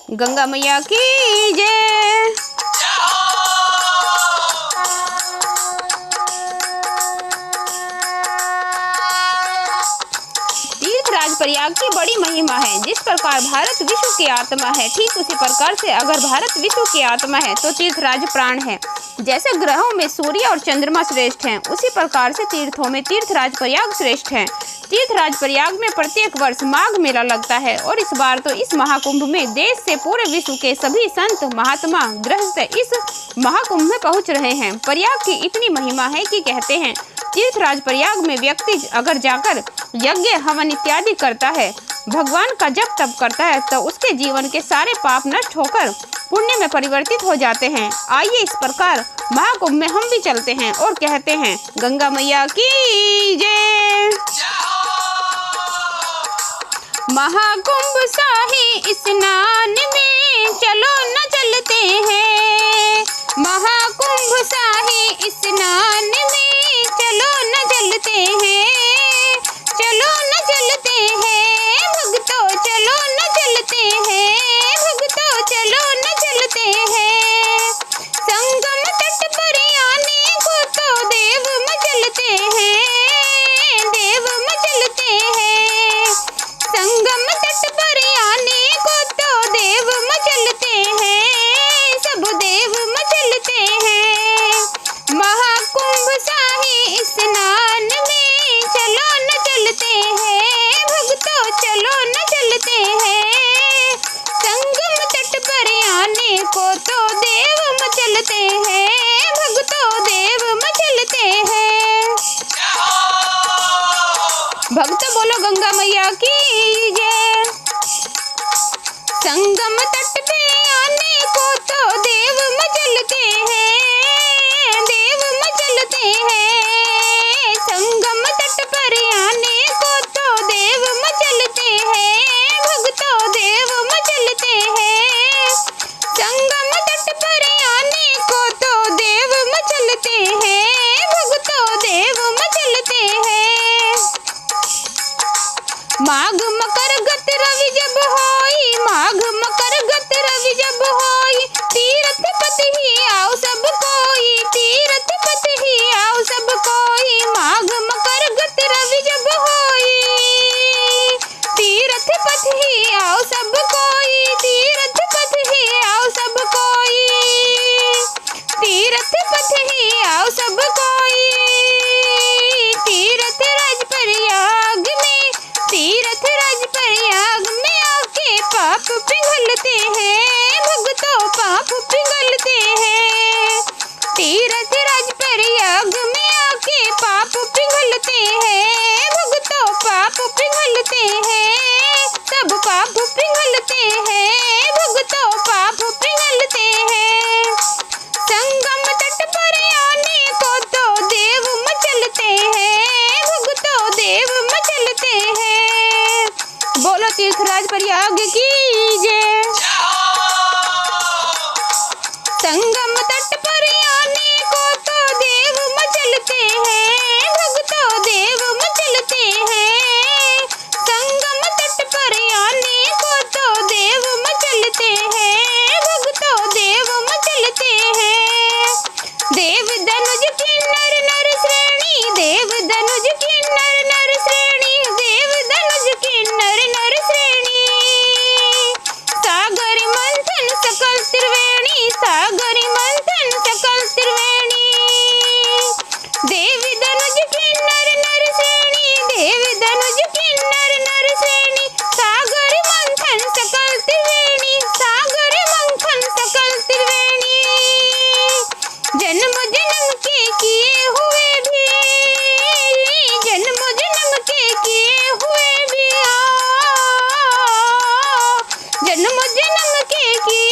गंगा मैया की जय। तीर्थराज प्रयाग की बड़ी महिमा है। जिस प्रकार भारत विश्व की आत्मा है, ठीक उसी प्रकार से अगर भारत विश्व की आत्मा है तो तीर्थराज प्राण है। जैसे ग्रहों में सूर्य और चंद्रमा श्रेष्ठ हैं, उसी प्रकार से तीर्थों में तीर्थराज प्रयाग श्रेष्ठ है। तीर्थराज प्रयाग में प्रत्येक वर्ष माघ मेला लगता है और इस बार तो इस महाकुंभ में देश से पूरे विश्व के सभी संत महात्मा गृहस्थ इस महाकुंभ में पहुंच रहे हैं। प्रयाग की इतनी महिमा है कि कहते हैं तीर्थराज प्रयाग में व्यक्ति अगर जाकर यज्ञ हवन इत्यादि करता है, भगवान का जप तप करता है, तो उसके जीवन के सारे पाप नष्ट होकर पुण्य में परिवर्तित हो जाते हैं। आइए इस प्रकार महाकुंभ में हम भी चलते हैं और कहते हैं गंगा मैया की जय। महाकुंभ शाही स्नान में चलो न चलते हैं। महाकुंभ शाही स्नान में चलो न चलते हैं। चलो न चलते हैं भक्तों, चलो न चलते हैं भक्तों, चलो न चलते हैं। संगम तट पर आने को तो देव मचलते हैं, देव मचलते हैं। संगम तट पर आने को तो देव मचलते हैं, सब देव मचलते हैं। महाकुंभ शाही स्नान में चलो न चलते हैं भक्तों, चलो न चलते हैं। संगम तट पर आने को तो देव मचलते हैं भक्तों, देव मचलते हैं। भक्त बोलो गंगा मैया की जय। संगम तट पे आने को तो देव मचलते हैं, देव मचलते हैं। संगम तट पर आने को तो देव मचलते हैं भक्तों, देव मचलते हैं। संगम तट पर आने को तो देव मचलते हैं भक्तों, देव मचलते हैं। माघ मकर गत रवि जब होई, माघ मकर गत रवि जब होई, तीर्थ पति ही आओ सब कोई, तीर्थ पति ही आओ सब कोई। माघ मकर गत रवि जब होई, तीर्थ पति ही आओ सब कोई, तीर्थ पति ही आओ सब कोई, तीर्थ पति ही आओ सब कोई। तीर्थराज प्रयाग में, तीर्थराज प्रयाग में आके पाप पिघलते हैं भक्तों, पाप पिघलते हैं। तीर्थराज प्रयाग में आके पाप पिघलते हैं भक्तों, पाप पिघलते हैं, सब पाप पिघलते हैं भक्तों, पाप पिघलते हैं। संगम तट पर आने को तो देव मचलते हैं भक्तों, देव मचलते हैं। बोलो तीर्थराज प्रयाग की जय। संगम तट पर आने को तो देव मचलते हैं भक्तों, देव मचलते हैं। संगम तट पर आने को तो देव मचलते हैं भक्तों, देव मचलते हैं। देव धनुज की नर नर श्रेणी, देव धनुज की नर नर श्रेणी, देव धनुज की नर नर श्रेणी। सागर मंथन सकल त्रिवेणी, सागर मंथन सकल त्रिवेणी। देव धनुज की नर नर श्रेणी, देव धनुज की नर नर श्रेणी। सागर मंथन सकल त्रिवेणी, सागर मंथन सकल त्रिवेणी। जन्म जन्म के किए हुए भी, जन्म जन्म के किए हुए भी, जन्म जन्म के किए